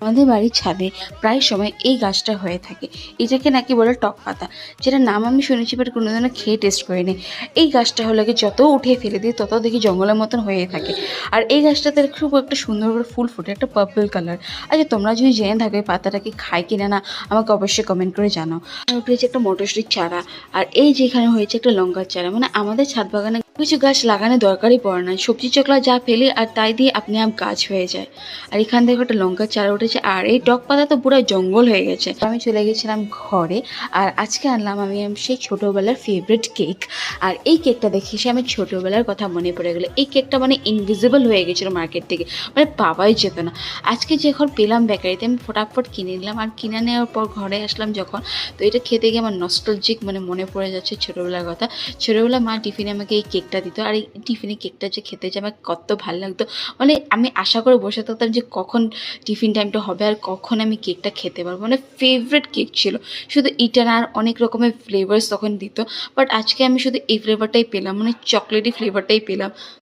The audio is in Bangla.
আমাদের বাড়ির ছাদে প্রায় সময় এই গাছটা হয়ে থাকে। এটাকে নাকি বলে টক পাতা, যেটা নাম আমি শুনেছি বাট কোনোদিনও খেয়ে টেস্ট করিনি। এই গাছটা হলো কি যত উঠিয়ে ফেলে দিই তত দেখি জঙ্গলের মতন হয়ে থাকে। আর এই গাছটাতে খুব একটা সুন্দর করে ফুল ফোটে, একটা পার্পল কালার। আচ্ছা, তোমরা যদি জেনে থাকো এই পাতাটাকে খায় কিনা না, আমাকে অবশ্যই কমেন্ট করে জানাও। আর উঠেছে একটা মটরশুঁটির চারা, আর এই যেখানে হয়েছে একটা লঙ্কার চারা। মানে আমাদের ছাদ বাগানে কিছু গাছ লাগানোর দরকারই পড়ে না, সবজি চকলা যা ফেলি আর তাই দিয়ে আপনি আপ গাছ হয়ে যায়। আর এখান থেকে একটা লঙ্কার চারা উঠেছে, আর এই টক পাতা তো পুরো জঙ্গল হয়ে গেছে। আমি চলে গেছিলাম ঘরে, আর আজকে আনলাম আমি সেই ছোটোবেলার ফেভারিট কেক। আর এই কেকটা দেখে এসে আমি ছোটোবেলার কথা মনে পড়ে গেলো। এই কেকটা মানে ইনভিজিবল হয়ে গেছিলো মার্কেট থেকে, মানে পাওয়াই যেত না। আজকে যখন পেলাম বেকারিতে, আমি ফটাফট কিনে নিলাম। আর কিনে নেওয়ার পর ঘরে আসলাম যখন, তো এটা খেতে গিয়ে আমার নস্টালজিক মানে মনে পড়ে যাচ্ছে ছোটোবেলার কথা। ছোটোবেলা মা টিফিনে আমাকে এই কেকটা দিত, আর এই টিফিনে কেকটা যে খেতে যে আমার কত ভালো লাগতো। মানে আমি আশা করে বসে থাকতাম যে কখন টিফিন টাইমটা হবে আর কখন আমি কেকটা খেতে পারবো। মানে ফেভারিট কেক ছিল। শুধু এটা না, আর অনেক রকমের ফ্লেভার্স তখন দিত, বাট আজকে আমি শুধু এই ফ্লেভারটাই পেলাম, মানে চকলেটি ফ্লেভারটাই পেলাম।